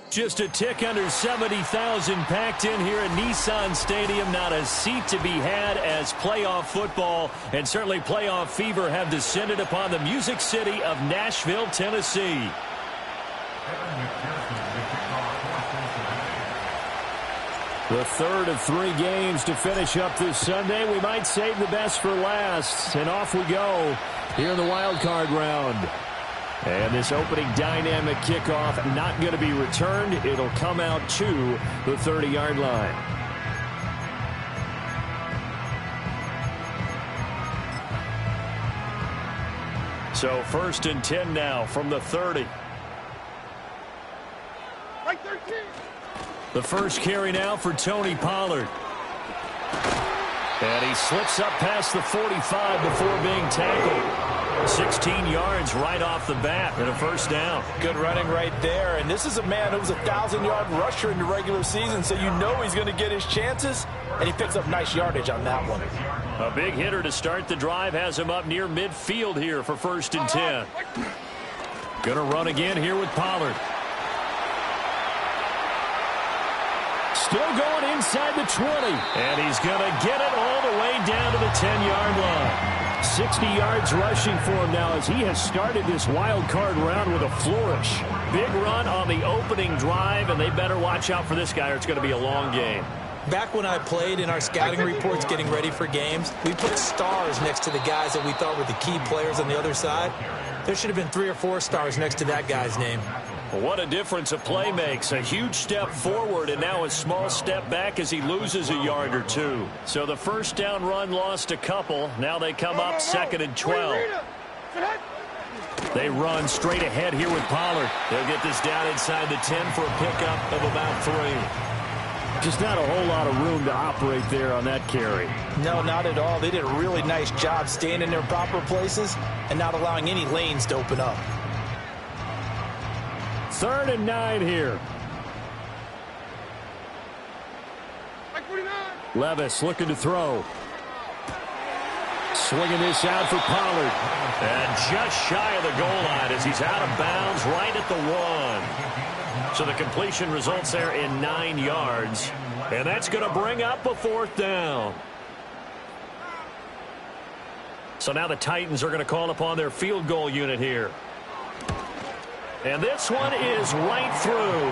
Just a tick under 70,000 packed in here at Nissan Stadium. Not a seat to be had as playoff football and certainly playoff fever have descended upon the Music City of Nashville, Tennessee. The third of 3 games to finish up this Sunday. We might save the best for last. And off we go here in the wild card round. And this opening dynamic kickoff not going to be returned. It'll come out to the 30-yard line. So 1st and 10 now from the 30. Right 13. The first carry now for Tony Pollard. And he slips up past the 45 before being tackled. 16 yards right off the bat and a first down. Good running right there. And this is a man who was a 1,000-yard rusher in the regular season, so you know he's going to get his chances. And he picks up nice yardage on that one. A big hitter to start the drive has him up near midfield here for 1st and 10. Going to run again here with Pollard. Still going inside the 20. And he's going to get it all the way down to the 10-yard line. 60 yards rushing for him now as he has started this wild card round with a flourish. Big run on the opening drive, and they better watch out for this guy or it's going to be a long game. Back when I played in our scouting reports getting ready for games, we put stars next to the guys that we thought were the key players on the other side. There should have been 3 or 4 stars next to that guy's name. What a difference a play makes. A huge step forward and now a small step back as he loses a yard or 2. So the first down run lost a couple. Now they come up 2nd and 12. They run straight ahead here with Pollard. They'll get this down inside the 10 for a pickup of about 3. Just not a whole lot of room to operate there on that carry. No, not at all. They did a really nice job staying in their proper places and not allowing any lanes to open up. 3rd and 9 here. Levis looking to throw. Swinging this out for Pollard. And just shy of the goal line as he's out of bounds right at the 1. So the completion results there in 9 yards. And that's going to bring up a 4th down. So now the Titans are going to call upon their field goal unit here. And this one is right through.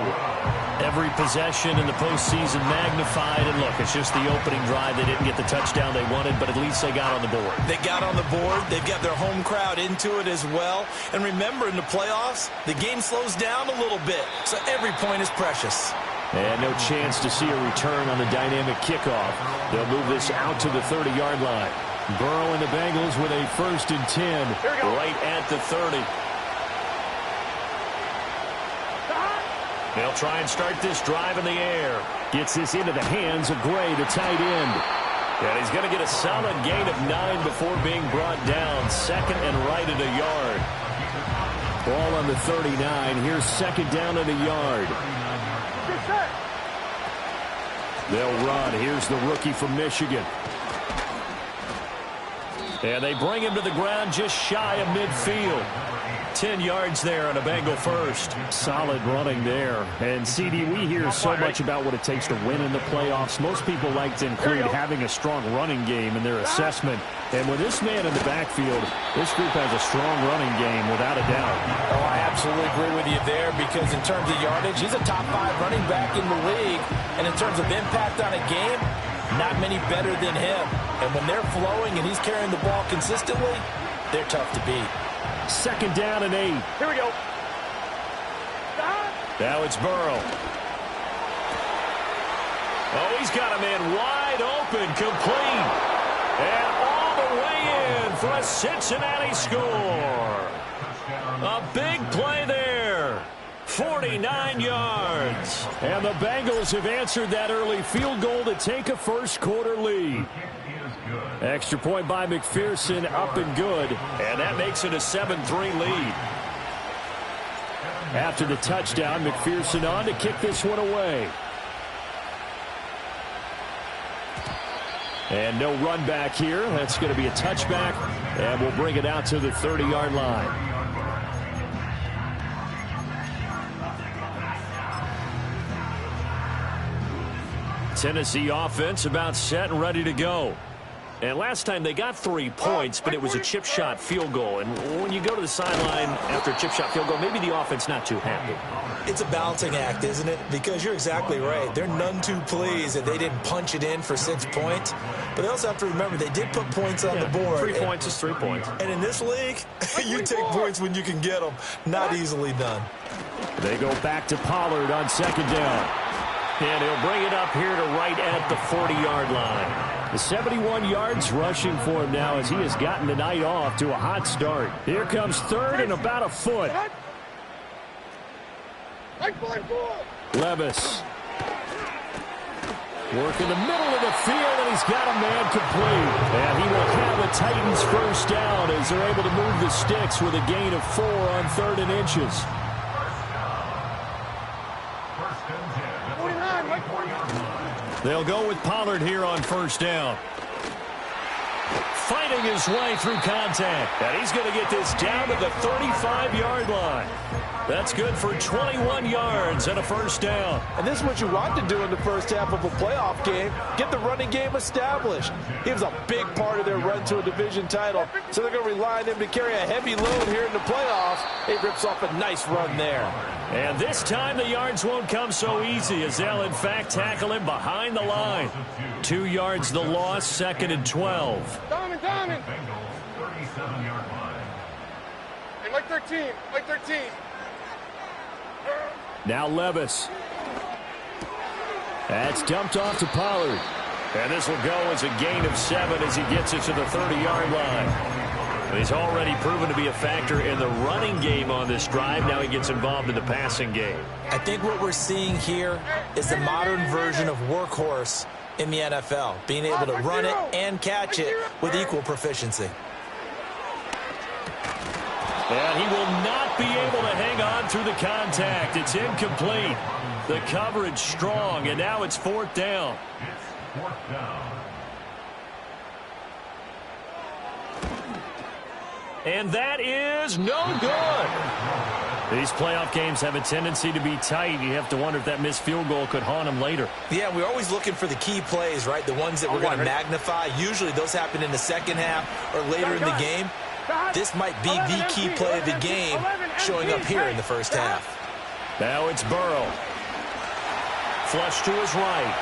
Every possession in the postseason magnified. And look, it's just the opening drive. They didn't get the touchdown they wanted, but at least they got on the board. They got on the board. They've got their home crowd into it as well. And remember, in the playoffs, the game slows down a little bit. So every point is precious. And no chance to see a return on the dynamic kickoff. They'll move this out to the 30-yard line. Burrow and the Bengals with a 1st and 10 right at the 30. They'll try and start this drive in the air. Gets this into the hands of Gray, the tight end. And he's going to get a solid gain of 9 before being brought down. 2nd and right at a yard. Ball on the 39. Here's 2nd down at a yard. They'll run. Here's the rookie from Michigan. And they bring him to the ground just shy of midfield. 10 yards there on a Bengal first. Solid running there. And, CD, we hear so much about what it takes to win in the playoffs. Most people like to include having a strong running game in their assessment. And with this man in the backfield, this group has a strong running game without a doubt. Oh, I absolutely agree with you there because in terms of yardage, he's a top 5 running back in the league. And in terms of impact on a game, not many better than him. And when they're flowing and he's carrying the ball consistently, they're tough to beat. 2nd down and 8. Here we go. Now it's Burrow. Oh, he's got a man wide open, complete. And all the way in for a Cincinnati score. A big play there. 49 yards. And the Bengals have answered that early field goal to take a first-quarter lead. Extra point by McPherson, up and good. And that makes it a 7-3 lead. After the touchdown, McPherson on to kick this one away. And no run back here. That's going to be a touchback. And we'll bring it out to the 30-yard line. Tennessee offense about set and ready to go. And last time they got 3 points, but it was a chip shot field goal. And when you go to the sideline after a chip shot field goal, maybe the offense not too happy. It's a balancing act, isn't it? Because you're exactly right. They're none too pleased that they didn't punch it in for 6 points. But they also have to remember they did put points on the board. 3 points is 3 points. And in this league, you take points when you can get them. Not easily done. They go back to Pollard on 2nd down. And he'll bring it up here to right at the 40-yard line. The 71 yards rushing for him now as he has gotten the night off to a hot start. Here comes 3rd and about a foot. Levis. Work in the middle of the field, and he's got a man complete. And he will have the Titans first down as they're able to move the sticks with a gain of 4 on 3rd and inches. They'll go with Pollard here on 1st down. Fighting his way through contact. And he's going to get this down to the 35-yard line. That's good for 21 yards and a 1st down. And this is what you want to do in the first half of a playoff game. Get the running game established. He was a big part of their run to a division title. So they're going to rely on him to carry a heavy load here in the playoffs. He rips off a nice run there. And this time the yards won't come so easy as they'll in fact tackle him behind the line. 2 yards the loss, 2nd and 12. Diamond. Hey, like 13. Now Levis. That's dumped off to Pollard. And this will go as a gain of 7 as he gets it to the 30-yard line. And he's already proven to be a factor in the running game on this drive. Now he gets involved in the passing game. I think what we're seeing here is the modern version of workhorse in the NFL, being able to run it and catch it with equal proficiency. And he will not be able to hang on through the contact. It's incomplete. The coverage strong, and now it's 4th down. And that is no good. These playoff games have a tendency to be tight. You have to wonder if that missed field goal could haunt them later. Yeah, we're always looking for the key plays, right? The ones that we're going to magnify. Usually those happen in the second half or later in the game. This might be the key play of the game showing up here in the first half. Now it's Burrow. Flush to his right.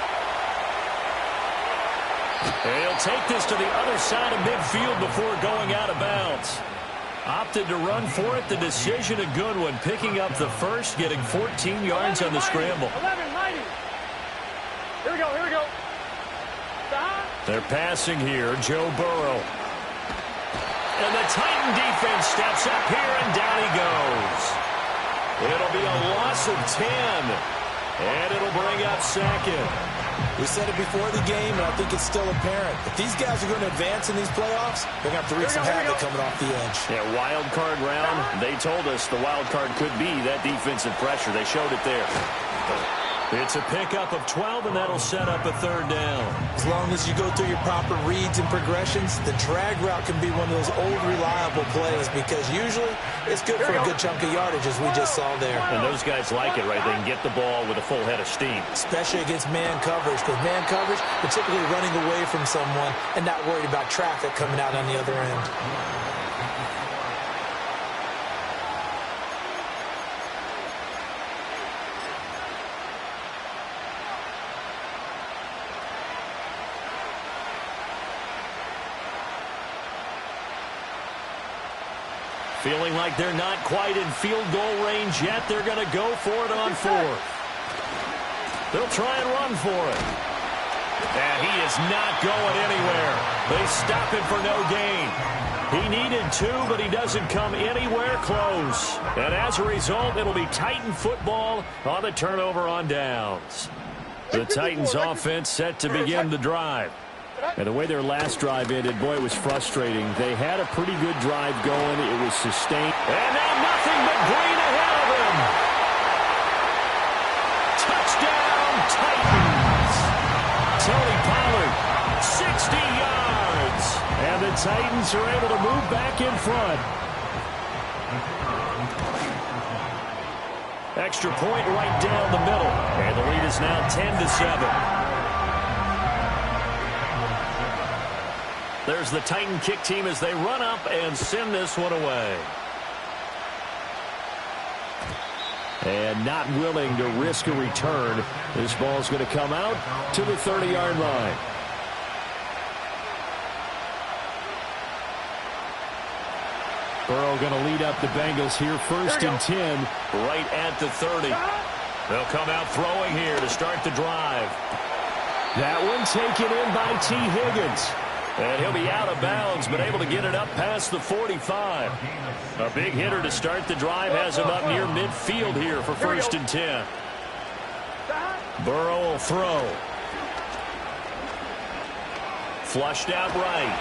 And he'll take this to the other side of midfield before going out of bounds. Opted to run for it. The decision a good one. Picking up the first, getting 14 yards on the scramble. 11, Here we go. They're passing here. Joe Burrow. And the Titan defense steps up here, and down he goes. It'll be a loss of 10. And it'll bring up 2nd. We said it before the game, and I think it's still apparent. If these guys are going to advance in these playoffs, they're going to have to wreak some havoc coming off the edge. Yeah, wild card round. They told us the wild card could be that defensive pressure. They showed it there. It's a pickup of 12, and that'll set up a 3rd down. As long as you go through your proper reads and progressions, the drag route can be one of those old reliable plays because usually it's good for a good chunk of yardage, as we just saw there. And those guys like it, right? They can get the ball with a full head of steam. Especially against man coverage, because man coverage, you're typically running away from someone and not worried about traffic coming out on the other end. Feeling like they're not quite in field goal range yet. They're going to go for it on 4th. They'll try and run for it. And he is not going anywhere. They stop him for no gain. He needed 2, but he doesn't come anywhere close. And as a result, it'll be Titan football on the turnover on downs. The Titans offense set to begin the drive. And the way their last drive ended, boy, it was frustrating. They had a pretty good drive going. It was sustained. And now nothing but green ahead of him. Touchdown, Titans. Tony Pollard, 60 yards. And the Titans are able to move back in front. Extra point right down the middle. And the lead is now 10-7. There's the Titan kick team as they run up and send this one away. And not willing to risk a return. This ball's going to come out to the 30-yard line. Burrow going to lead up the Bengals here, 1st and 10. Right at the 30. They'll come out throwing here to start the drive. That one taken in by T. Higgins. And he'll be out of bounds, but able to get it up past the 45. A big hitter to start the drive has him up near midfield here for 1st and 10. Burrow will throw. Flushed out right.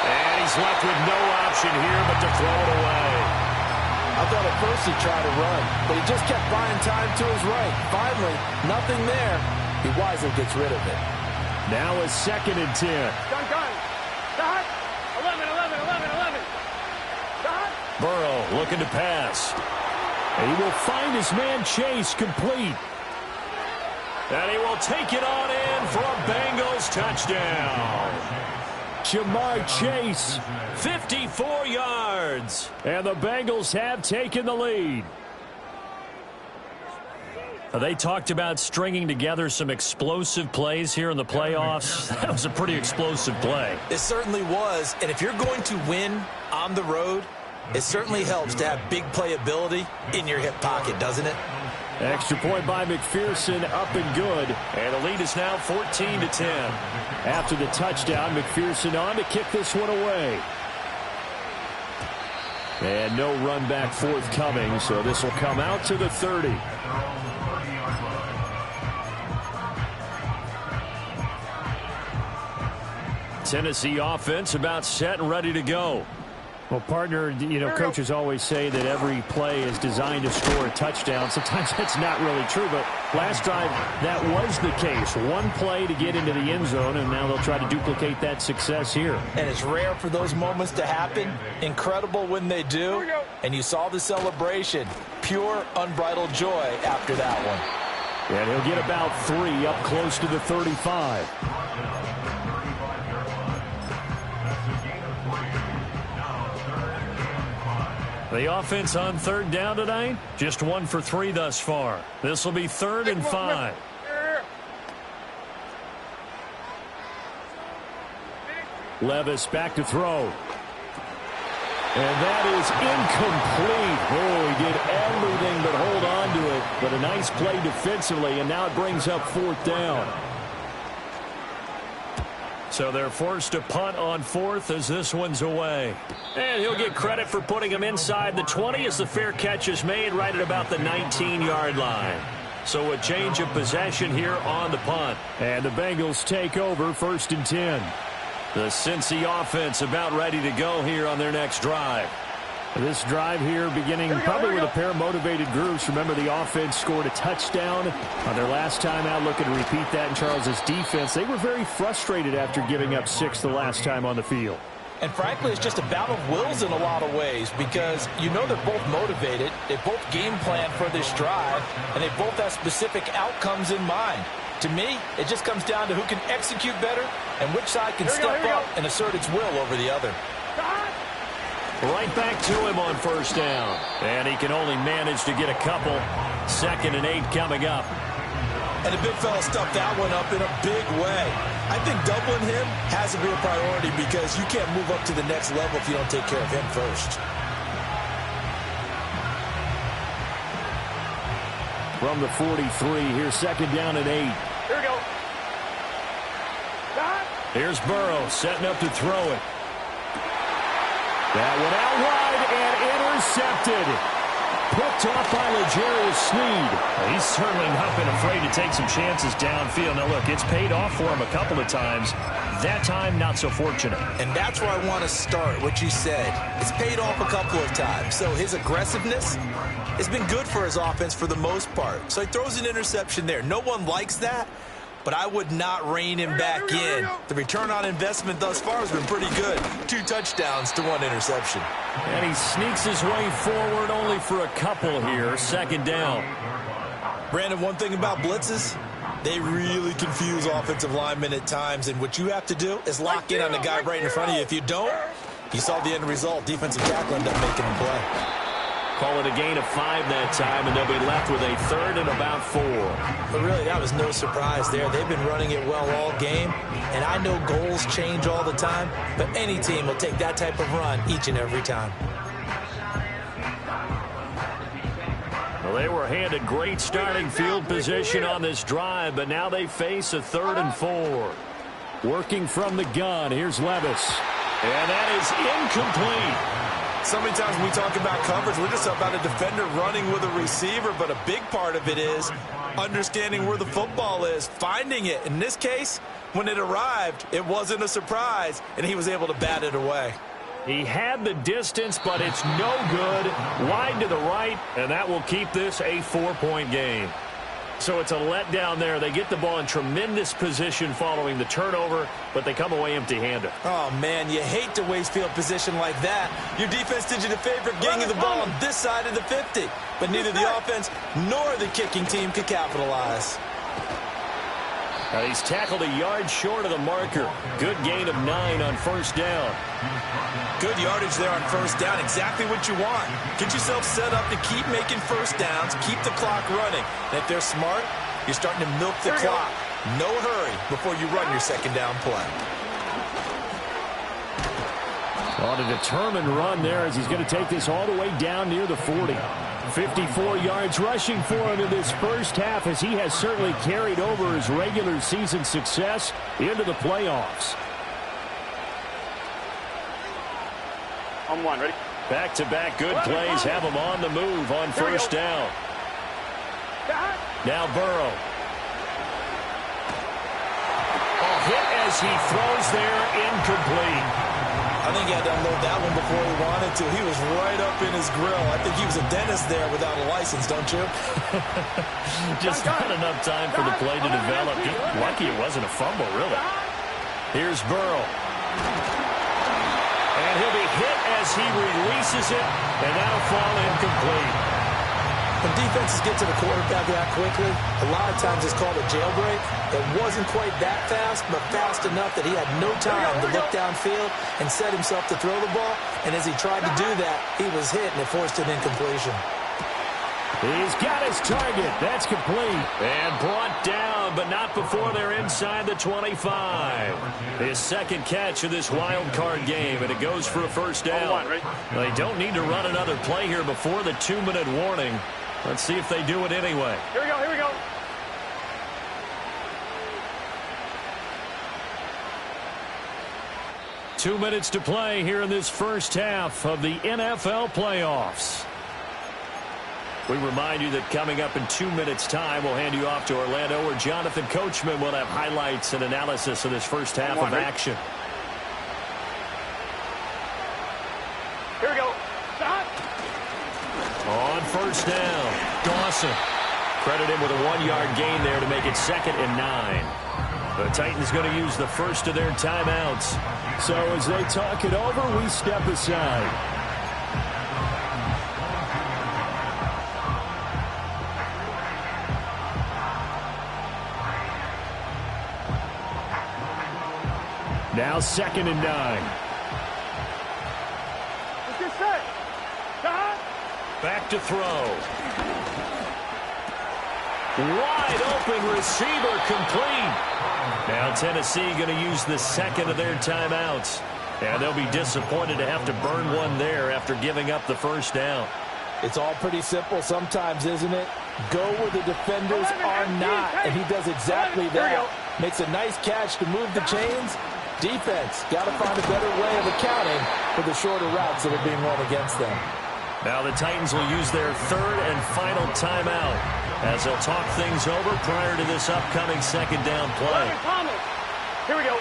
And he's left with no option here but to throw it away. I thought at first he tried to run, but he just kept buying time to his right. Finally, nothing there. He wisely gets rid of it. Now a 2nd and 10. Gun. Dot. 11. Dot. Burrow looking to pass. And he will find his man Chase complete. And he will take it on in for a Bengals touchdown. Jamar Chase, 54 yards. And the Bengals have taken the lead. They talked about stringing together some explosive plays here in the playoffs. That was a pretty explosive play. It certainly was. And if you're going to win on the road, it certainly helps to have big playability in your hip pocket, doesn't it? Extra point by McPherson, up and good. And the lead is now 14-10. After the touchdown, McPherson on to kick this one away. And no run back forthcoming, so this will come out to the 30. Tennessee offense about set and ready to go. Well, partner, you know, coaches always say that every play is designed to score a touchdown. Sometimes that's not really true, but last drive, that was the case. One play to get into the end zone, and now they'll try to duplicate that success here. And it's rare for those moments to happen. Incredible when they do. And you saw the celebration. Pure, unbridled joy after that one. And he'll get about 3 up close to the 35. The offense on 3rd down tonight, just 1 for 3 thus far. This will be 3rd and 5. Levis back to throw. And that is incomplete. Oh, he did everything but hold on to it. But a nice play defensively, and now it brings up 4th down. So they're forced to punt on 4th as this one's away. And he'll get credit for putting him inside the 20 as the fair catch is made right at about the 19-yard line. So a change of possession here on the punt. And the Bengals take over 1st and 10. The Cincy offense about ready to go here on their next drive. This drive here beginning probably with a pair of motivated groups. Remember, the offense scored a touchdown on their last time out, looking to repeat that in Charles's defense. They were very frustrated after giving up 6 the last time on the field. And frankly, it's just a battle of wills in a lot of ways because you know they're both motivated. They both game plan for this drive, and they both have specific outcomes in mind. To me, it just comes down to who can execute better and which side can step up and assert its will over the other. Right back to him on 1st down. And he can only manage to get a couple. 2nd and 8 coming up. And the big fella stuffed that one up in a big way. I think doubling him has to be a priority because you can't move up to the next level if you don't take care of him first. From the 43, here's 2nd down and 8. Here we go. Here's Burrow setting up to throw it. That one out wide and intercepted. Picked off by L'Jarius Sneed. He's certainly not been afraid to take some chances downfield. Now, look, it's paid off for him a couple of times. That time, not so fortunate. And that's where I want to start, what you said. It's paid off a couple of times. So his aggressiveness has been good for his offense for the most part. So he throws an interception there. No one likes that. But I would not rein him back in. The return on investment thus far has been pretty good. 2 touchdowns to 1 interception. And he sneaks his way forward only for a couple here. 2nd down. Brandon, one thing about blitzes, They really confuse offensive linemen at times, and what you have to do is lock in on the guy right in front of you. If you don't, you saw the end result. Defensive tackle ended up making him play. Call it a gain of 5 that time, and they'll be left with a 3rd and about 4. But really, that was no surprise there. They've been running it well all game, and I know goals change all the time, but any team will take that type of run each and every time. Well, they were handed great starting field position on this drive, but now they face a 3rd and 4. Working from the gun, here's Levis. And that is incomplete. So many times when we talk about coverage, we're just about a defender running with a receiver, but a big part of it is understanding where the football is, finding it. In this case, when it arrived, it wasn't a surprise, and he was able to bat it away. He had the distance, but it's no good. Wide to the right, and that will keep this a 4-point game. So it's a letdown there. They get the ball in tremendous position following the turnover, but they come away empty-handed. Oh, man, you hate to waste field position like that. Your defense did you the favor getting you the ball on this side of the 50, but neither the offense nor the kicking team could capitalize. He's tackled a yard short of the marker. Good gain of 9 on 1st down. Good yardage there on 1st down. Exactly what you want. Get yourself set up to keep making 1st downs, keep the clock running. And if they're smart, you're starting to milk the clock. No hurry before you run your 2nd down play. On a determined run there as he's going to take this all the way down near the 40. 54 yards rushing for him in this first half as he has certainly carried over his regular season success into the playoffs. On 1, ready? Back-to-back good plays have him on the move on 1st down. Now Burrow. A hit as he throws there, incomplete. I think he had to unload that one before he wanted to. He was right up in his grill. I think he was a dentist there without a license, don't you? Just not enough time for the play to develop. Lucky it wasn't a fumble, really. Here's Burrow. And he'll be hit as he releases it, and that'll fall incomplete. When defenses get to the quarterback that quickly, a lot of times it's called a jailbreak. It wasn't quite that fast, but fast enough that he had no time to look downfield and set himself to throw the ball. And as he tried to do that, he was hit, and it forced an incompletion. He's got his target. That's complete. And brought down, but not before they're inside the 25. His 2nd catch of this wild card game, and it goes for a 1st down. They don't need to run another play here before the 2-minute warning. Let's see if they do it anyway. Here we go, here we go. Two minutes to play here in this first half of the NFL playoffs. We remind you that coming up in 2 minutes' time, we'll hand you off to Orlando, where Jonathan Coachman will have highlights and analysis of this first half of action. Here we go. On 1st down, Dawson. Credit him with a 1-yard gain there to make it 2nd and 9. The Titans going to use the first of their timeouts. So as they talk it over, we step aside. Now 2nd and 9. Let's get set. Back to throw. Wide open receiver, complete. Now Tennessee going to use the 2nd of their timeouts. And they'll be disappointed to have to burn one there after giving up the 1st down. It's all pretty simple sometimes, isn't it? Go where the defenders are not, and he does exactly that. Makes a nice catch to move the chains. Defense got to find a better way of accounting for the shorter routes that are being run against them. Now the Titans will use their 3rd and final timeout as they'll talk things over prior to this upcoming 2nd down play. Here we go.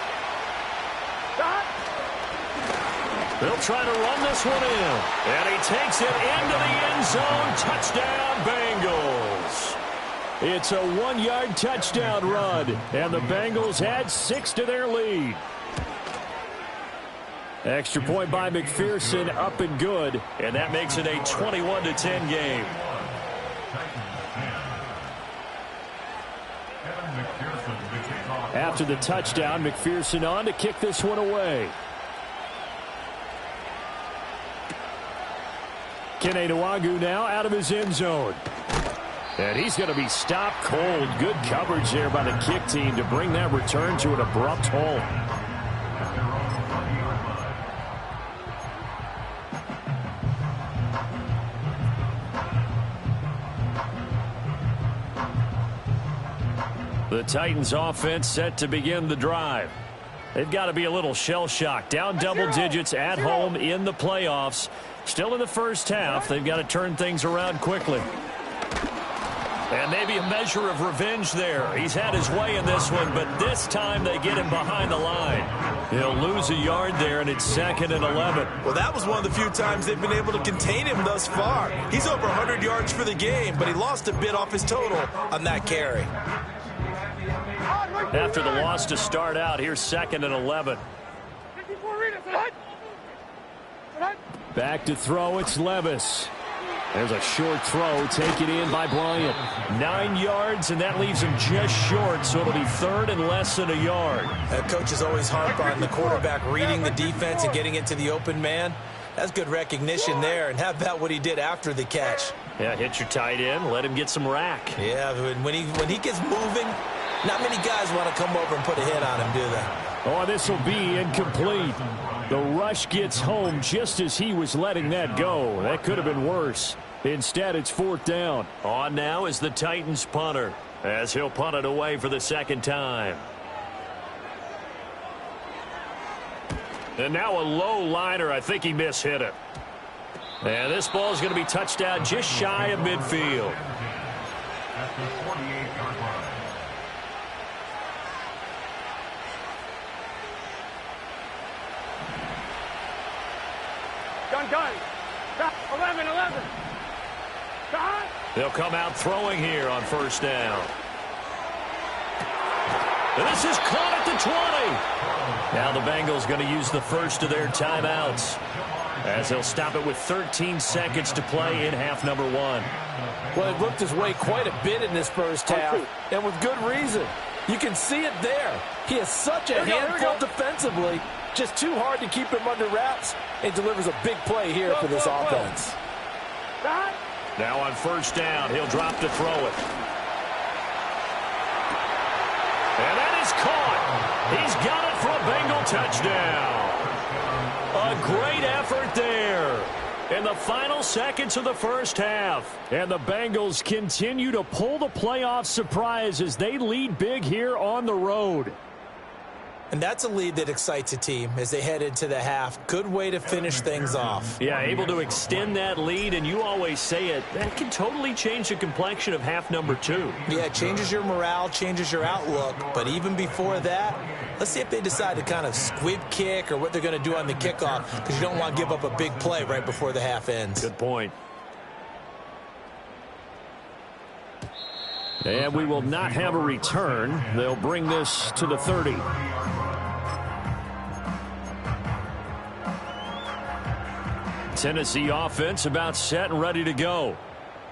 They'll try to run this one in. And he takes it into the end zone. Touchdown, Bengals. It's a 1-yard touchdown run. And the Bengals add 6 to their lead. Extra point by McPherson, up and good. And that makes it a 21-10 game. After the touchdown, McPherson on to kick this one away. Kene Nwangwu now out of his end zone. And he's going to be stopped cold. Good coverage there by the kick team to bring that return to an abrupt halt. The Titans offense set to begin the drive. They've got to be a little shell-shocked. Down double digits at home in the playoffs. Still in the first half. They've got to turn things around quickly. And maybe a measure of revenge there. He's had his way in this one, but this time they get him behind the line. He'll lose a yard there, and it's 2nd and 11. Well, that was one of the few times they've been able to contain him thus far. He's over 100 yards for the game, but he lost a bit off his total on that carry. After the loss to start out, here's 2nd and 11. Back to throw, it's Levis. There's a short throw taken in by Bryant. 9 yards, and that leaves him just short, so it'll be 3rd and less than a yard. Coaches always harp on the quarterback reading the defense and getting it to the open man. That's good recognition there, and how about what he did after the catch? Yeah, hit your tight end, let him get some rack. Yeah, when he gets moving, not many guys want to come over and put a hit on him, do they? Oh, this will be incomplete. The rush gets home just as he was letting that go. That could have been worse. Instead, it's 4th down. On now is the Titans punter, as he'll punt it away for the 2nd time. And now a low liner. I think he mishit it. And this ball is going to be touched out just shy of midfield. Gun. 11. They'll come out throwing here on 1st down. And this is caught at the 20. Now the Bengals going to use the first of their timeouts, as they'll stop it with 13 seconds to play in half number 1. Well, it looked his way quite a bit in this first half, and with good reason. You can see it there. He has such a handful defensively. Just too hard to keep him under wraps, and delivers a big play here for this offense. Now on 1st down, he'll drop to throw it. And that is caught. He's got it for a Bengal touchdown. A great effort there in the final seconds of the first half. And the Bengals continue to pull the playoff surprise as they lead big here on the road. And that's a lead that excites a team as they head into the half. Good way to finish things off. Yeah, able to extend that lead, and you always say it, that can totally change the complexion of half number 2. Yeah, it changes your morale, changes your outlook. But even before that, let's see if they decide to kind of squib kick or what they're going to do on the kickoff, because you don't want to give up a big play right before the half ends. Good point. And we will not have a return. They'll bring this to the 30. Tennessee offense about set and ready to go.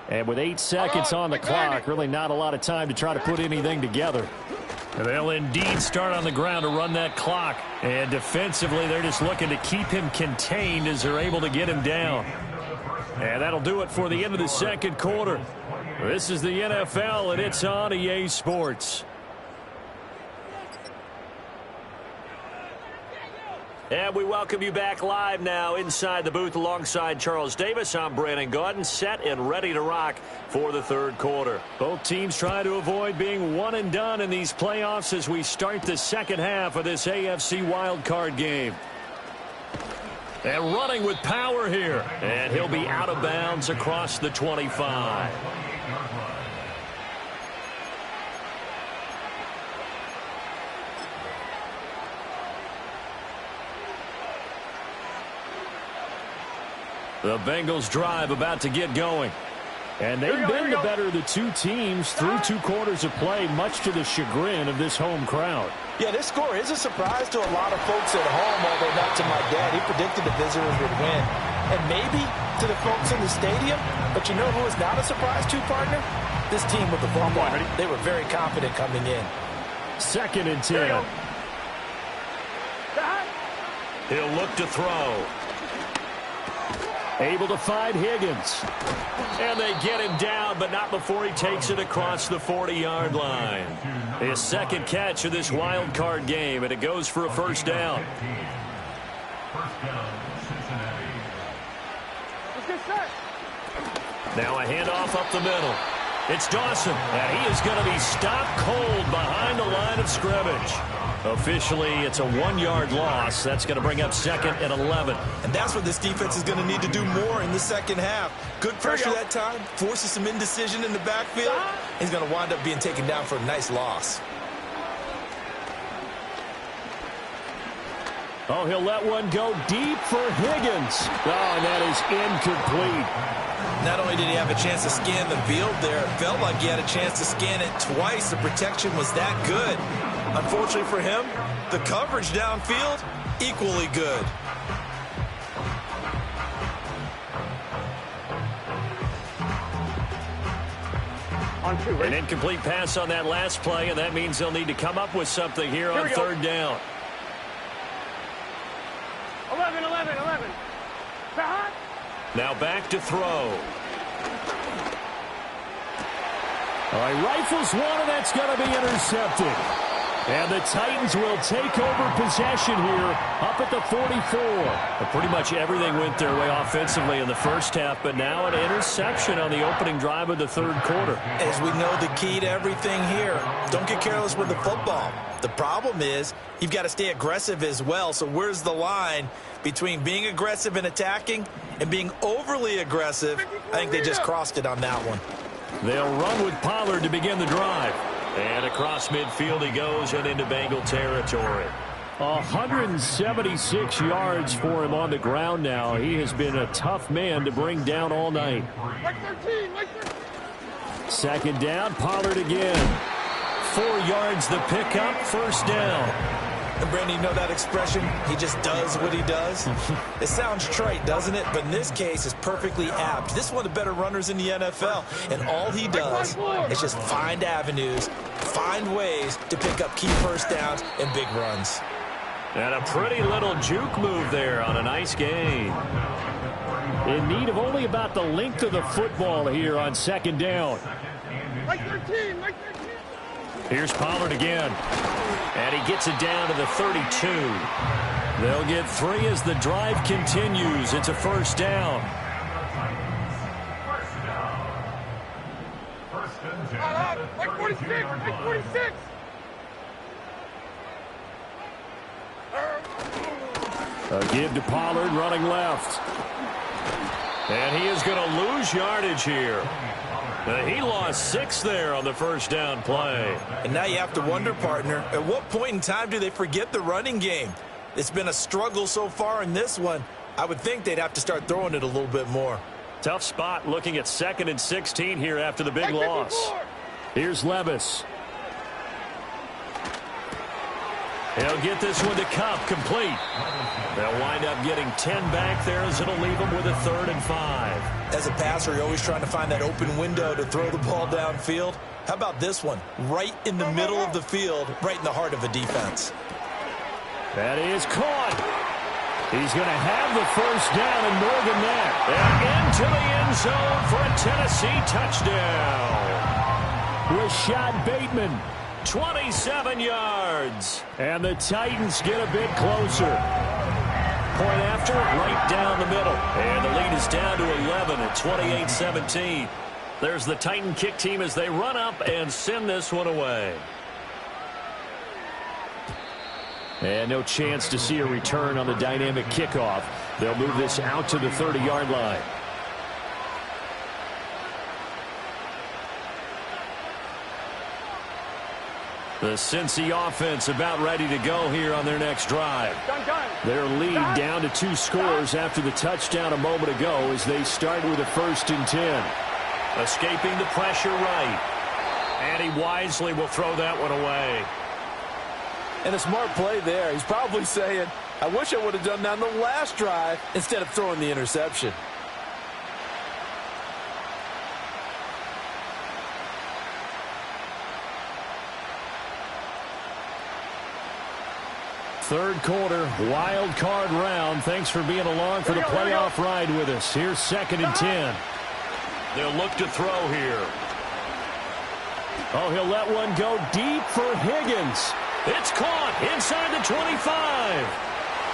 And with 8 seconds on the clock, really not a lot of time to try to put anything together. And they'll indeed start on the ground to run that clock. And defensively, they're just looking to keep him contained as they're able to get him down. And that'll do it for the end of the 2nd quarter. This is the NFL, and it's on EA Sports. And we welcome you back live now inside the booth alongside Charles Davis. I'm Brandon Gaudin, set and ready to rock for the 3rd quarter. Both teams trying to avoid being one and done in these playoffs as we start the 2nd half of this AFC wildcard game. And running with power here. And he'll be out of bounds across the 25. The Bengals drive about to get going. And they've been the better of the 2 teams through 2 quarters of play, much to the chagrin of this home crowd. Yeah, this score is a surprise to a lot of folks at home, although not to my dad. He predicted the visitors would win. And maybe to the folks in the stadium. But you know who is not a surprise to, partner? This team with the football. They were very confident coming in. 2nd and 10. He'll look to throw. Able to find Higgins. And they get him down, but not before he takes it across the 40-yard line. His 2nd catch of this wild card game, and it goes for a 1st down. Now a handoff up the middle. It's Dawson, and he is going to be stopped cold behind the line of scrimmage. Officially, it's a 1-yard loss. That's going to bring up 2nd and 11. And that's what this defense is going to need to do more in the second half. Good pressure that time, forces some indecision in the backfield. He's going to wind up being taken down for a nice loss. Oh, he'll let one go deep for Higgins. Oh, and that is incomplete. Not only did he have a chance to scan the field there, it felt like he had a chance to scan it twice. The protection was that good. Unfortunately for him, the coverage downfield, equally good. An incomplete pass on that last play, and that means they'll need to come up with something here on 3rd down. 11. Now back to throw. All right, rifles one, and that's going to be intercepted. And the Titans will take over possession here up at the 44. Well, pretty much everything went their way offensively in the first half, but now an interception on the opening drive of the 3rd quarter. As we know, the key to everything here, don't get careless with the football. The problem is you've got to stay aggressive as well. So where's the line between being aggressive and attacking and being overly aggressive? I think they just crossed it on that one. They'll run with Pollard to begin the drive. And across midfield he goes and into Bengal territory. 176 yards for him on the ground now. He has been a tough man to bring down all night. 2nd down, Pollard again. 4 yards the pickup, 1st down. And Brandon, you know that expression? He just does what he does. It sounds trite, doesn't it? But in this case, it's perfectly apt. This is one of the better runners in the NFL. And all he does is just find avenues, find ways to pick up key 1st downs and big runs. And a pretty little juke move there on a nice gain. In need of only about the length of the football here on 2nd down. Like 13. Here's Pollard again. And he gets it down to the 32. They'll get 3 as the drive continues. It's a 1st down. Like 46. A give to Pollard running left. And he is going to lose yardage here. He lost 6 there on the 1st down play. And now you have to wonder, partner, at what point in time do they forget the running game? It's been a struggle so far in this one. I would think they'd have to start throwing it a little bit more. Tough spot looking at 2nd and 16 here after the big loss. Here's Levis. He'll get this one to Cup, complete. They'll wind up getting 10 back there as it'll leave them with a 3rd and 5. As a passer, you're always trying to find that open window to throw the ball downfield. How about this one? Right in the middle of the field, right in the heart of a defense. That is caught. He's going to have the 1st down and more than that. And into the end zone for a Tennessee touchdown. Rashad Bateman, 27 yards. And the Titans get a bit closer. Point after, right down the middle. And the lead is down to 11 at 28-17. There's the Titan kick team as they run up and send this one away. And no chance to see a return on the dynamic kickoff. They'll move this out to the 30-yard line. The Cincy offense about ready to go here on their next drive. Their lead down to 2 scores after the touchdown a moment ago as they start with a 1st and 10. Escaping the pressure right. And he wisely will throw that one away. And a smart play there. He's probably saying, I wish I would have done that on the last drive instead of throwing the interception. Third quarter, wild card round. Thanks for being along for the playoff ride with us. Here's 2nd and 10. They'll look to throw here. Oh, he'll let one go deep for Higgins. It's caught inside the 25.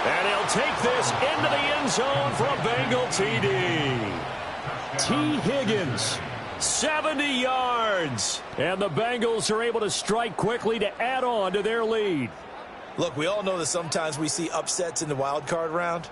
And he'll take this into the end zone for a Bengal TD. T. Higgins, 70 yards. And the Bengals are able to strike quickly to add on to their lead. Look, we all know that sometimes we see upsets in the wild card round.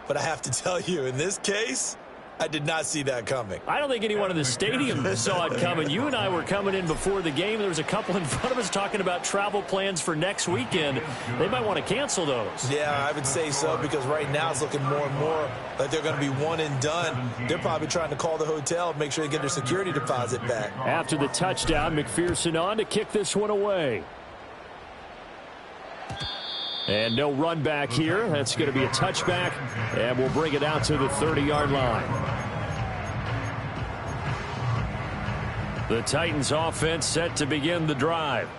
But I have to tell you, in this case, I did not see that coming. I don't think anyone in the stadium saw it coming. You and I were coming in before the game. There was a couple in front of us talking about travel plans for next weekend. They might want to cancel those. Yeah, I would say so, because right now it's looking more and more like they're going to be one and done. They're probably trying to call the hotel, make sure they get their security deposit back. After the touchdown, McPherson on to kick this one away. And no run back here. That's going to be a touchback, and we'll bring it out to the 30-yard line. The Titans offense set to begin the drive.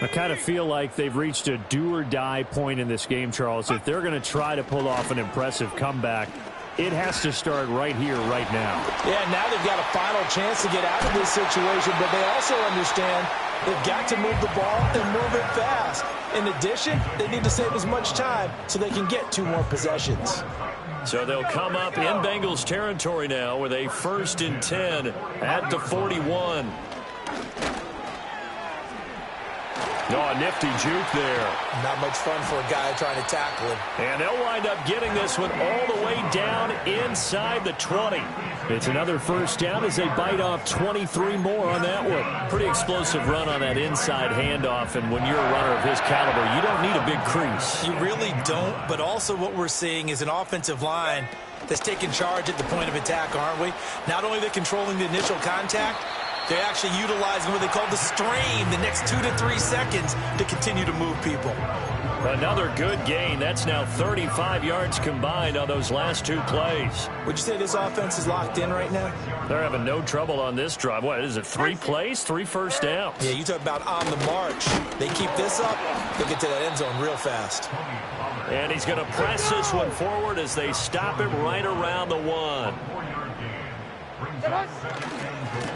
I kind of feel like they've reached a do-or-die point in this game, Charles. If they're going to try to pull off an impressive comeback, it has to start right here, right now. Yeah, now they've got a final chance to get out of this situation, but they also understand they've got to move the ball and move it fast. In addition, they need to save as much time so they can get 2 more possessions. So they'll come up in Bengals territory now with a 1st and 10 at the 41. Oh, a nifty juke there. Not much fun for a guy trying to tackle him. And they'll wind up getting this one all the way down inside the 20. It's another first down as they bite off 23 more on that one. Pretty explosive run on that inside handoff, and when you're a runner of his caliber, you don't need a big crease. You really don't, but also what we're seeing is an offensive line that's taking charge at the point of attack, aren't we? Not only are they controlling the initial contact, they're actually utilizing what they call the strain the next 2 to 3 seconds to continue to move people. Another good gain. That's now 35 yards combined on those last 2 plays. Would you say this offense is locked in right now? They're having no trouble on this drive. What is it, 3 plays, 3 first downs? Yeah, you talk about on the march. They keep this up, they'll get to that end zone real fast. And he's going to press this one forward as they stop him right around the 1.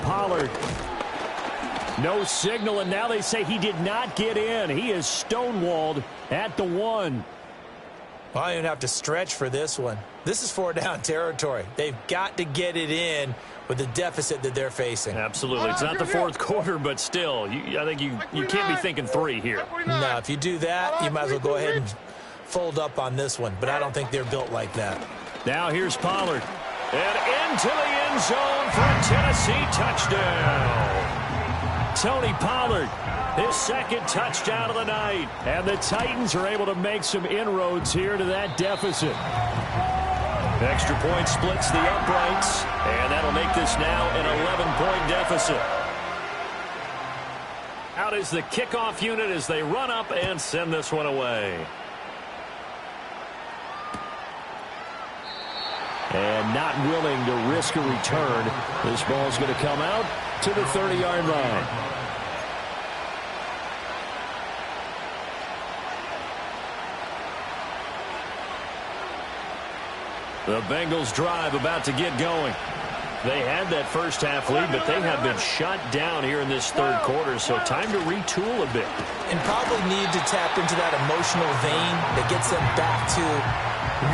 Pollard. No signal, and now they say he did not get in. He is stonewalled at the 1. Well, I don't even have to stretch for this one. This is 4-down territory. They've got to get it in with the deficit that they're facing. Absolutely. It's not the 4th quarter, but still, I think you can't be thinking 3 here. No, if you do that, you might as well go ahead and fold up on this one, but I don't think they're built like that. Now here's Pollard. And into the end zone for a Tennessee touchdown. Tony Pollard, his 2nd touchdown of the night. And the Titans are able to make some inroads here to that deficit. Extra point splits the uprights, and that'll make this now an 11-point deficit. Out is the kickoff unit as they run up and send this one away. And not willing to risk a return. This ball's going to come out to the 30-yard line. The Bengals drive about to get going. They had that first half lead, but they have been shut down here in this 3rd quarter, so time to retool a bit. And probably need to tap into that emotional vein that gets them back to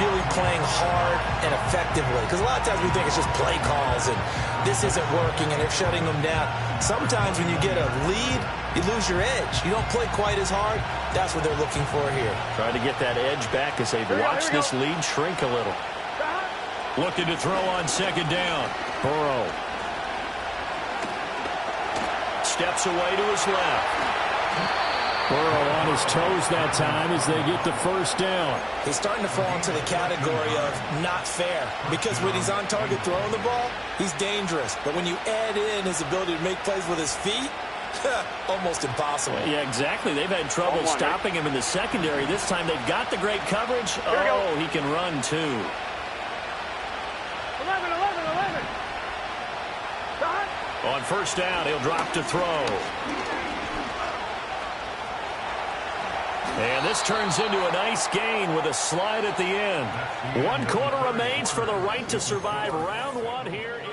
really playing hard and effectively. Because a lot of times we think it's just play calls and this isn't working and they're shutting them down. Sometimes when you get a lead, you lose your edge. You don't play quite as hard. That's what they're looking for here. Trying to get that edge back as they've watched this lead shrink a little. Looking to throw on 2nd down. Burrow steps away to his left. Burrow on his toes that time as they get the 1st down. He's starting to fall into the category of not fair, because when he's on target throwing the ball, he's dangerous. But when you add in his ability to make plays with his feet, almost impossible. Yeah, exactly. They've had trouble stopping him in the secondary. This time they've got the great coverage. Oh, he can run too. 11. On 1st down, he'll drop to throw. And this turns into a nice gain with a slide at the end. 1 quarter remains for the right to survive round 1 here in the...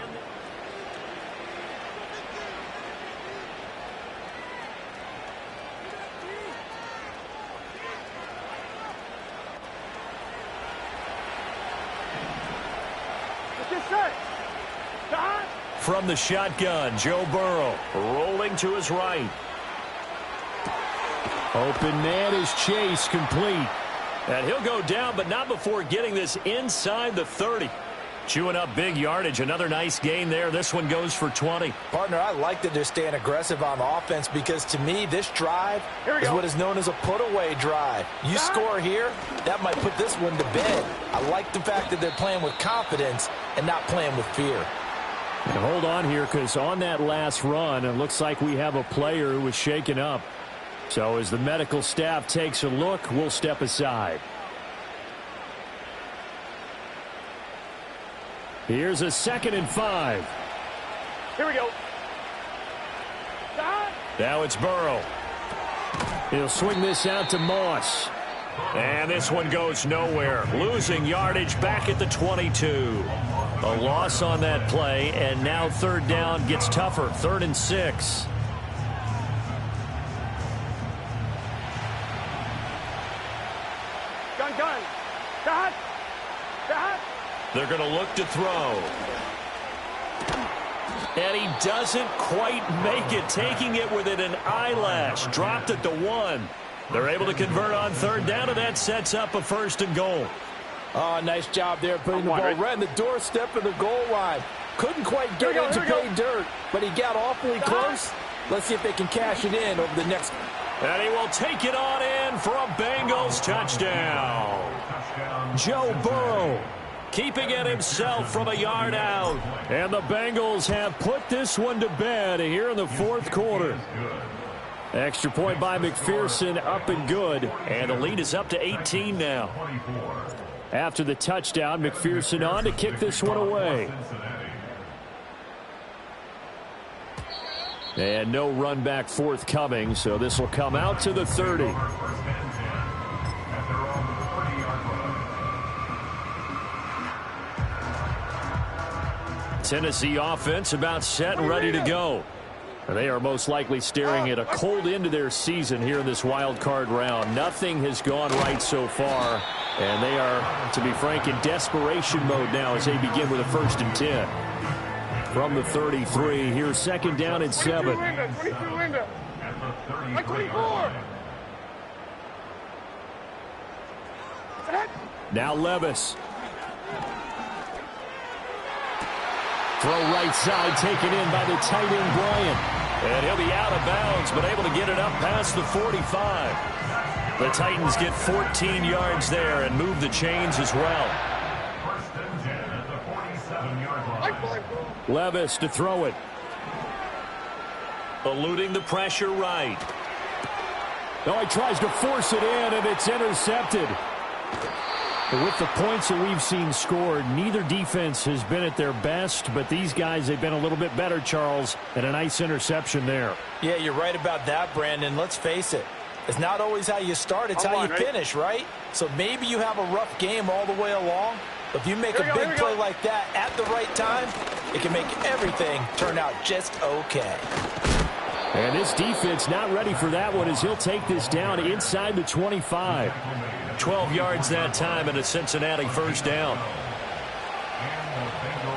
From the shotgun, Joe Burrow rolling to his right. Open man is Chase, complete. And he'll go down, but not before getting this inside the 30. Chewing up big yardage. Another nice gain there. This one goes for 20. Partner, I like that they're staying aggressive on offense because, to me, this drive is what is known as a put-away drive. You score here, that might put this one to bed. I like the fact that they're playing with confidence and not playing with fear. And hold on here, because on that last run, it looks like we have a player who was shaken up. So as the medical staff takes a look, we'll step aside. Here's a 2nd and 5. Here we go. Now it's Burrow. He'll swing this out to Moss. And this one goes nowhere. Losing yardage back at the 22. A loss on that play, and now 3rd down gets tougher. 3rd and 6. Gun. Dot. They're going to look to throw. And he doesn't quite make it, taking it within an eyelash. Dropped at the 1. They're able to convert on 3rd down, and that sets up a 1st and goal. Oh, nice job there putting the ball right in the doorstep of the goal line. Couldn't quite get it to pay dirt, but he got awfully close. Let's see if they can cash it in over the next. And he will take it on in for a Bengals touchdown. Joe Burrow keeping it himself from a yard out. And the Bengals have put this one to bed here in the 4th quarter. Extra point by McPherson, up and good. And the lead is up to 18 now. After the touchdown, McPherson on to kick this one away. And no run back forthcoming, so this will come out to the 30. Tennessee offense about set and ready to go. They are most likely staring at a cold end to their season here in this wild card round. Nothing has gone right so far, and they are, to be frank, in desperation mode now as they begin with a 1st and 10. From the 33, here's 2nd down and 7. 22 Linda. Like 24. Now Levis. Throw right side, taken in by the tight end, Bryant. And he'll be out of bounds, but able to get it up past the 45. The Titans get 14 yards there and move the chains as well. Levis to throw it. Eluding the pressure right. Oh, he tries to force it in, and it's intercepted. With the points that we've seen scored, neither defense has been at their best, but these guys have been a little bit better, Charles, and a nice interception there. Yeah, you're right about that, Brandon. Let's face it. It's not always how you start, it's how you finish, right? So maybe you have a rough game all the way along, but if you make a big play like that at the right time, it can make everything turn out just okay. And this defense not ready for that one as he'll take this down inside the 25. 12 yards that time and a Cincinnati 1st down.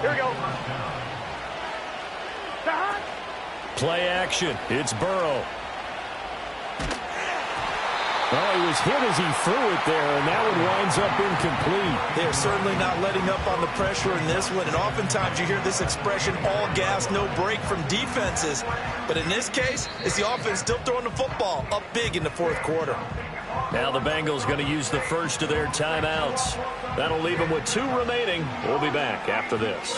Here we go. Play action. It's Burrow. Oh, he was hit as he threw it there, and that one winds up incomplete. They're certainly not letting up on the pressure in this one, and oftentimes you hear this expression, all gas, no break from defenses. But in this case, it's the offense still throwing the football up big in the 4th quarter. Now the Bengals going to use the first of their timeouts. That'll leave them with 2 remaining. We'll be back after this.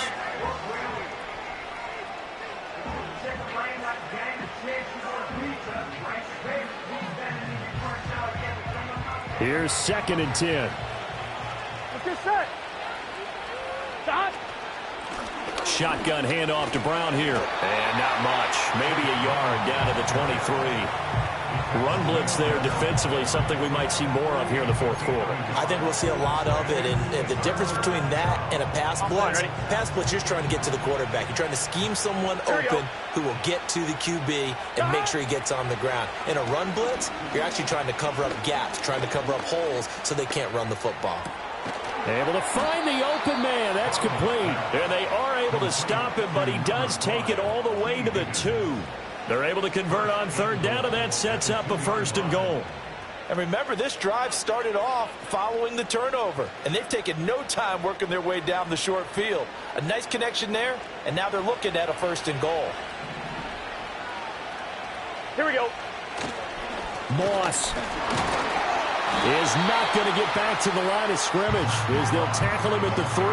Here's 2nd and 10. What's your set? Stop. Shotgun handoff to Brown here. And not much. Maybe a yard down to the 23. Run blitz there defensively, something we might see more of here in the fourth quarter. I think we'll see a lot of it, and the difference between that and a pass blitz, you're trying to get to the quarterback. You're trying to scheme someone open who will get to the QB and make sure he gets on the ground. In a run blitz, you're actually trying to cover up gaps, trying to cover up holes so they can't run the football. Able to find the open man. That's complete. And they are able to stop him, but he does take it all the way to the 2. They're able to convert on third down, and that sets up a 1st and goal. And remember, this drive started off following the turnover, and they've taken no time working their way down the short field. A nice connection there, and now they're looking at a 1st and goal. Here we go. Moss is not going to get back to the line of scrimmage as they'll tackle him at the 3.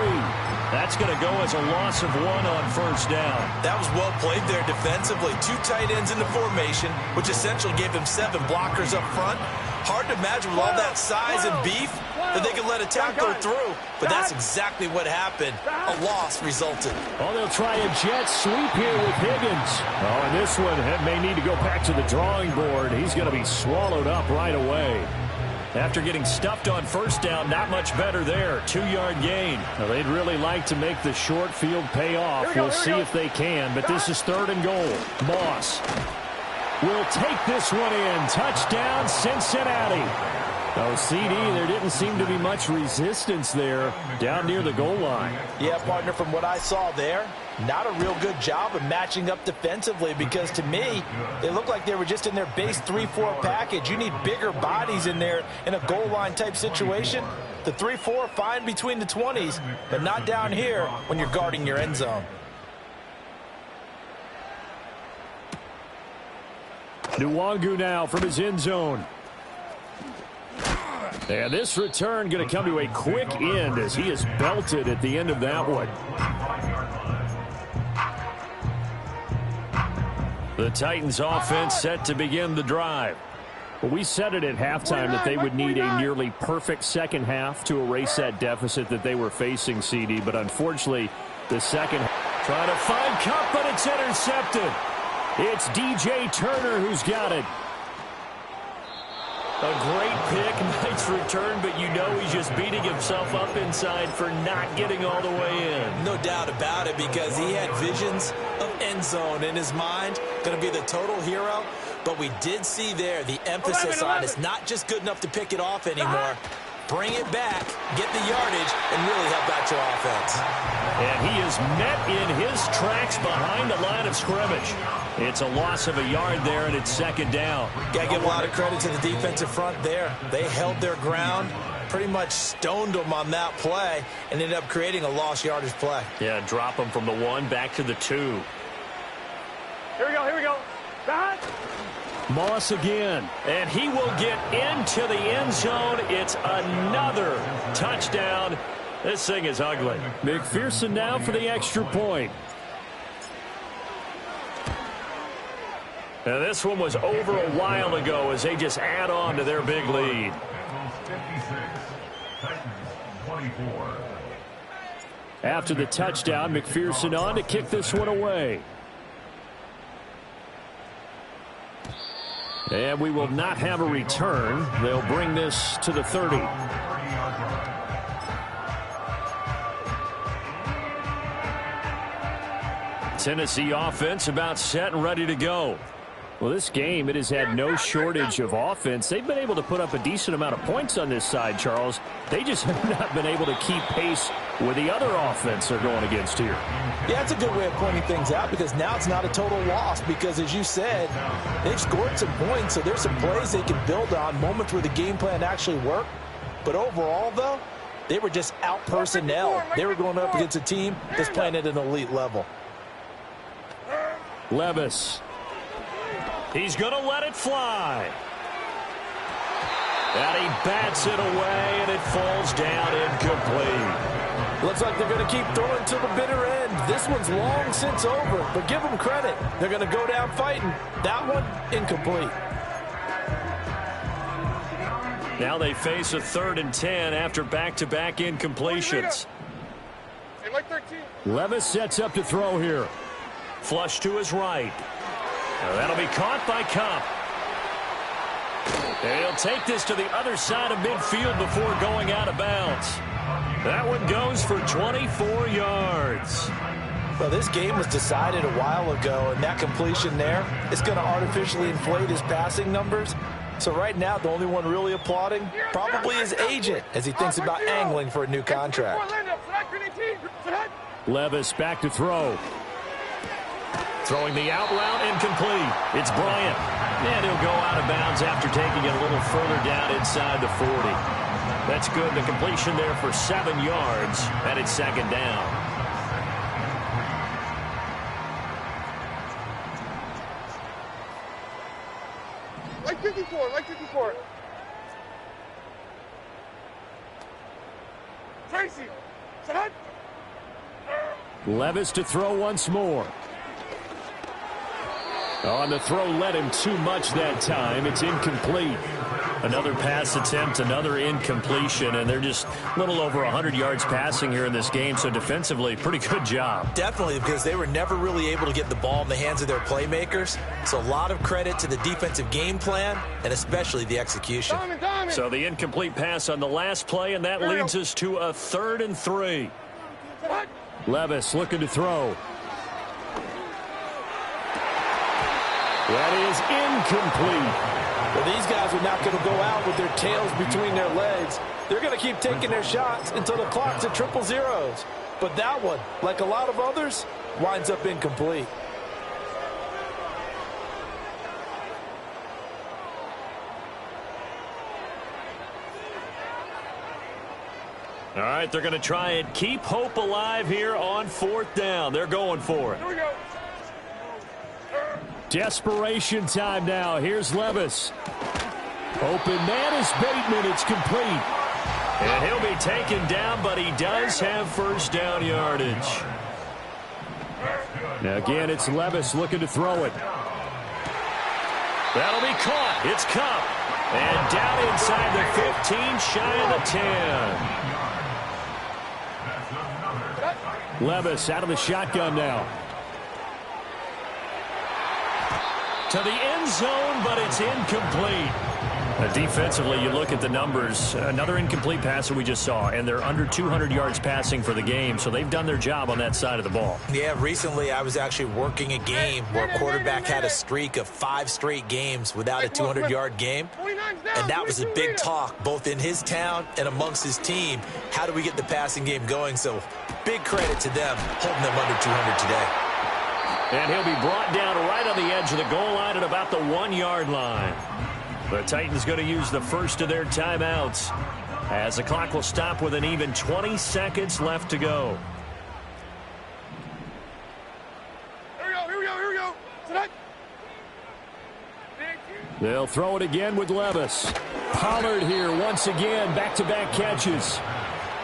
That's going to go as a loss of 1 on 1st down. That was well played there defensively. 2 tight ends in the formation, which essentially gave him 7 blockers up front. Hard to imagine with all that size and beef that they could let a tackle through, but that's exactly what happened. A loss resulted. Oh, they'll try a jet sweep here with Higgins. Oh, and this one may need to go back to the drawing board. He's going to be swallowed up right away. After getting stuffed on 1st down, not much better there. 2-yard gain. Now, they'd really like to make the short field pay off. We'll see if they can, but this is 3rd and goal. Moss will take this one in. Touchdown, Cincinnati. Oh, CD, there didn't seem to be much resistance there down near the goal line. Yeah, partner, from what I saw there, not a real good job of matching up defensively because to me, they looked like they were just in their base 3-4 package. You need bigger bodies in there in a goal line type situation. The 3-4 fine between the 20s, but not down here when you're guarding your end zone. Nwangu now from his end zone. And this return going to come to a quick end as he is belted at the end of that one. The Titans offense set to begin the drive. Well, we said it at halftime that they would need a nearly perfect second half to erase that deficit that they were facing, CD. But unfortunately, the second trying to find Cup, but it's intercepted. It's DJ Turner who's got it. A great pick, nice return, but you know he's just beating himself up inside for not getting all the way in. No doubt about it because he had visions of end zone in his mind, going to be the total hero. But we did see there the emphasis on it's not just good enough to pick it off anymore. Bring it back, get the yardage, and really help out your offense. And he is met in his tracks behind the line of scrimmage. It's a loss of a yard there, and it's 2nd down. Got to give a lot of credit to the defensive front there. They held their ground, pretty much stoned them on that play, and ended up creating a lost yardage play. Yeah, drop them from the 1 back to the 2. Here we go, here we go. Back. Moss again, and he will get into the end zone. It's another touchdown. This thing is ugly. McPherson now for the extra point. Now this one was over a while ago as they just add on to their big lead. After the touchdown, McPherson on to kick this one away. And we will not have a return. They'll bring this to the 30. Tennessee offense about set and ready to go. Well, this game, it has had no shortage of offense. They've been able to put up a decent amount of points on this side, Charles. They just have not been able to keep pace with the other offense they're going against here. Yeah, that's a good way of pointing things out because now it's not a total loss because, as you said, they've scored some points, so there's some plays they can build on, moments where the game plan actually worked. But overall, though, they were just out-personnel. They were going up against a team that's playing at an elite level. Levis. He's going to let it fly. And he bats it away, and it falls down incomplete. Looks like they're going to keep throwing to the bitter end. This one's long since over, but give them credit. They're going to go down fighting. That one, incomplete. Now they face a 3rd and 10 after back-to-back incompletions. Levis sets up to throw here. Flush to his right. Now that'll be caught by Cup. And he'll take this to the other side of midfield before going out of bounds. That one goes for 24 yards. Well, this game was decided a while ago, and that completion there is going to artificially inflate his passing numbers. So right now, the only one really applauding probably his agent as he thinks about angling for a new contract. Levis back to throw. Throwing the out route, incomplete. It's Bryant. And he'll go out of bounds after taking it a little further down inside the 40. That's good. The completion there for 7 yards. And it's second down. Like 54, like 54. Tracy, set. Levis to throw once more. On the throw, led him too much that time. It's incomplete. Another pass attempt, another incompletion, and they're just a little over 100 yards passing here in this game, so defensively, pretty good job. Definitely, because they were never really able to get the ball in the hands of their playmakers, so a lot of credit to the defensive game plan and especially the execution. So the incomplete pass on the last play, and that leads us to a 3rd and 3. Levis looking to throw. That is incomplete. Well, these guys are not going to go out with their tails between their legs. They're going to keep taking their shots until the clock's at 000. But that one, like a lot of others, winds up incomplete. All right, they're going to try and keep hope alive here on 4th down. They're going for it. Here we go. Desperation time now. Here's Levis. Open man is Bateman. It's complete. And he'll be taken down, but he does have first down yardage. Now again, it's Levis looking to throw it. That'll be caught. It's Cup. And down inside the 15, shy of the 10. Levis out of the shotgun now. To the end zone, but it's incomplete. Defensively, you look at the numbers. Another incomplete pass that we just saw, and they're under 200 yards passing for the game, so they've done their job on that side of the ball. Yeah, recently I was actually working a game where a quarterback had a streak of 5 straight games without a 200-yard game, and that was a big talk both in his town and amongst his team. How do we get the passing game going? So big credit to them holding them under 200 today. And he'll be brought down right on the edge of the goal line at about the 1-yard line. The Titans going to use the first of their timeouts as the clock will stop with an even 20 seconds left to go. Here we go, here we go, here we go. Tonight. They'll throw it again with Levis. Pollard here once again, back-to-back catches.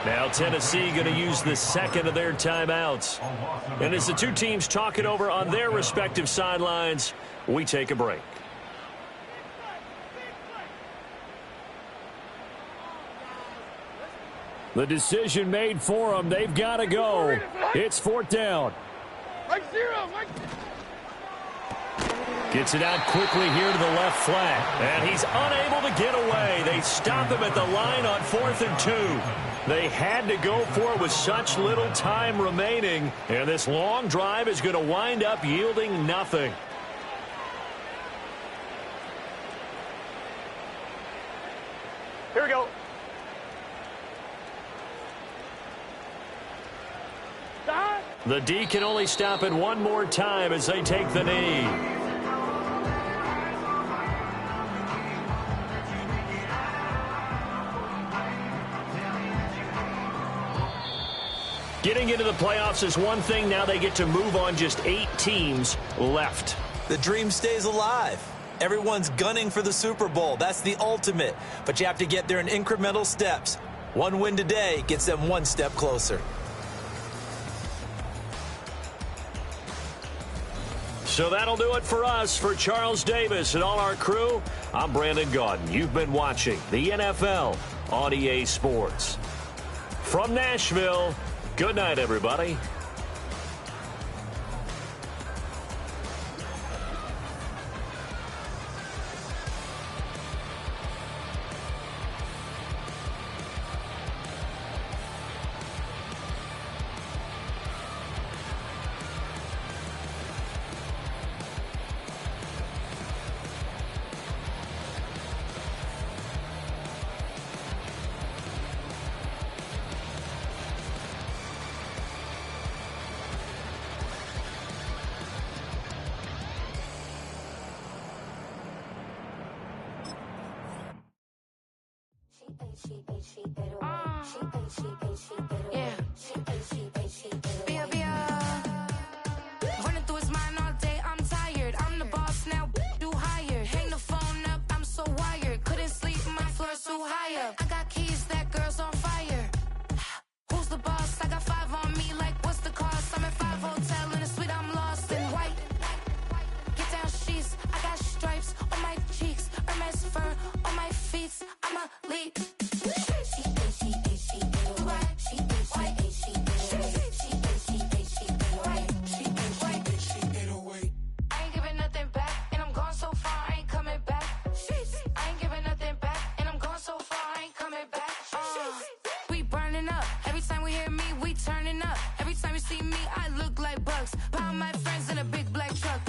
Now Tennessee going to use the second of their timeouts. And as the two teams talk it over on their respective sidelines, we take a break. The decision made for them. They've got to go. It's 4th down. Like 0, like... Gets it out quickly here to the left flat. And he's unable to get away. They stop him at the line on 4th and 2. They had to go for it with such little time remaining. And this long drive is going to wind up yielding nothing. Here we go. The D can only stop it one more time as they take the knee. Getting into the playoffs is one thing. Now they get to move on. Just 8 teams left. The dream stays alive. Everyone's gunning for the Super Bowl. That's the ultimate. But you have to get there in incremental steps. One win today gets them one step closer. So that'll do it for us. For Charles Davis and all our crew, I'm Brandon Gaudin. You've been watching the NFL on EA Sports. From Nashville, good night, everybody. Yeah. Running through his mind all day, I'm tired. I'm the boss now, do higher. Hang the phone up, I'm so wired. Couldn't sleep, my floor's too high up. I got keys, that girl's on fire. Who's the boss? I got 5 on me, like what's the cost? I'm at 5 hotel in a suite, I'm lost in white. Get down sheets, I got stripes on my cheeks. Hermes fur on my feet, I'm a lead. Pound my friends in a big black truck.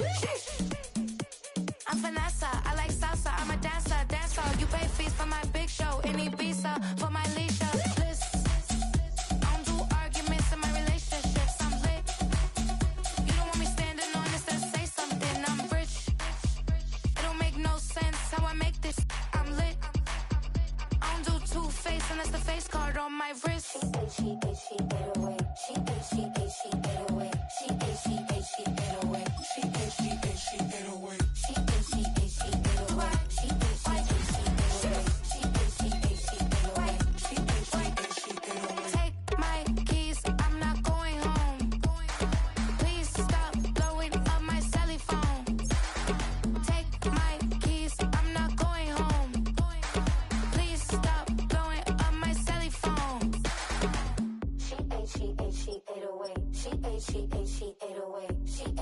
I'm Vanessa, I like salsa, I'm a dancer, You pay fees for my big show, in Ibiza, for my leisure. I don't do arguments in my relationships, I'm lit. You don't want me standing on this, then say something, I'm rich. It don't make no sense how I make this, I'm lit. I don't do two-face unless the face card on my wrist. She get away. Take my keys, I'm not going home. Please stop blowing up my celly phone. Take my keys, I'm not going home. Please stop blowing up my celly phone. She ate away. She ate away. She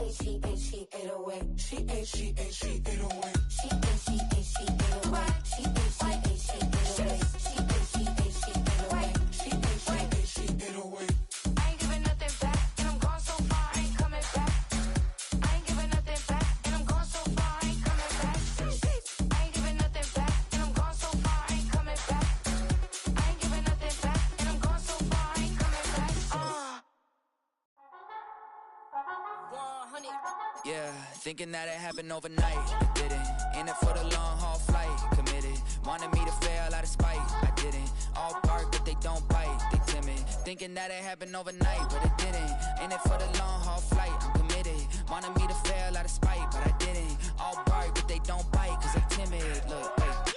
ate away. She ate away. Yeah, thinking that it happened overnight, it didn't. In it for the long haul flight, committed. Wanted me to fail out of spite, I didn't. All bark but they don't bite, they timid. Thinking that it happened overnight, but it didn't. In it for the long haul flight, I'm committed. Wanted me to fail out of spite, but I didn't. All bark but they don't bite, cause they timid. Look, wait.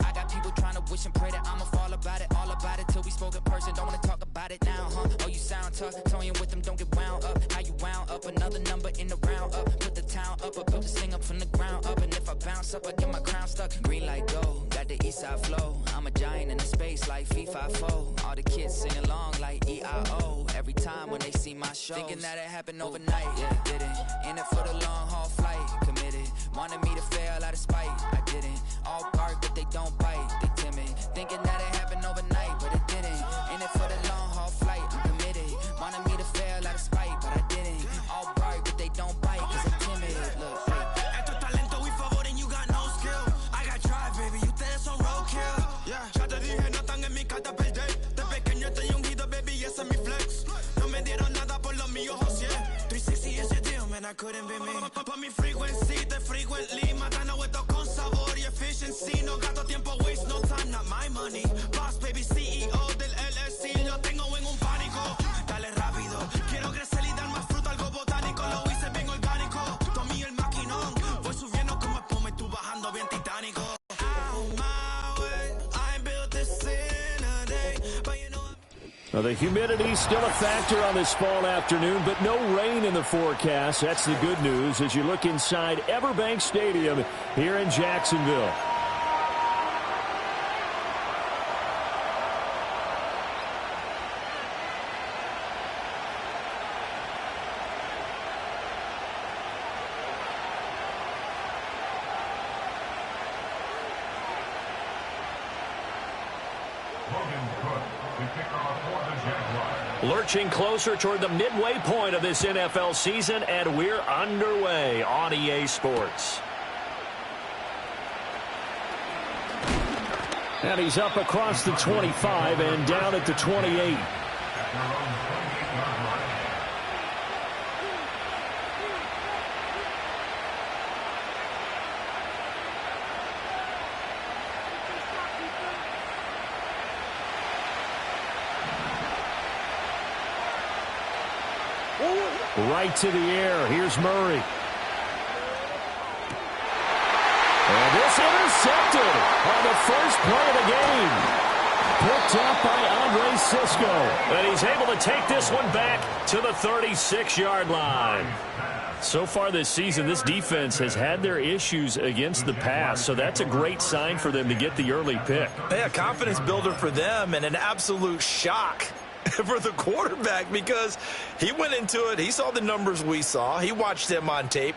I got people trying to wish and pray that I'ma fall about it, all about it till we spoke in person. Don't wanna talk about it now, huh? Oh, you sound tough, toying with them, don't get wound up. How you wound up? Another number in the round up. Put the town up, I built this thing up from the ground up. And if I bounce up, I get my crown stuck. Green light go, got the east side flow. I'm a giant in the space like FIFA4. All the kids sing along like E-I-O. Every time when they see my show, thinking that it happened overnight, yeah, it didn't. In it for the long haul flight, committed. Wanted me to fail out of spite, I didn't. All bark but they don't bite, they timid. Thinking that it happened overnight, but it didn't. In it for the long haul flight, I'm committed. Wanted me to fail out of spite, but I didn't. All bark but they don't bite, cause they timid. Look, esto es talento y favor and you got no skill. I got drive, baby, ustedes son roadkill. Yeah, ya te dije, no están en mi carta perder. De pequeño estoy ungido, baby, ese es mi flex. No me dieron nada por lo mío, José. 360 is your deal, man, I couldn't be me. Pa' mi frequency, te frequently. Matando esto con sabor y efficiency. No gasto tiempo, waste no time, not my money. Boss, baby, CEO del LLC. Lo tengo en un pánico. Dale rápido, quiero crecer y dar más fruto, algo botánico. Lo hice bien orgánico. Tomé el maquinón. Voy subiendo como espuma y tú bajando bien titánico. Well, the humidity still a factor on this fall afternoon, but no rain in the forecast. That's the good news as you look inside Everbank Stadium here in Jacksonville. Lurching closer toward the midway point of this NFL season, and we're underway on EA Sports. And he's up across the 25 and down at the 28. Right to the air. Here's Murray. And this intercepted on the first play of the game. Picked up by Andre Sisco. And he's able to take this one back to the 36-yard line. So far this season, this defense has had their issues against the pass, so that's a great sign for them to get the early pick. Yeah, confidence builder for them and an absolute shock for the quarterback because he went into it. He saw the numbers we saw. He watched them on tape.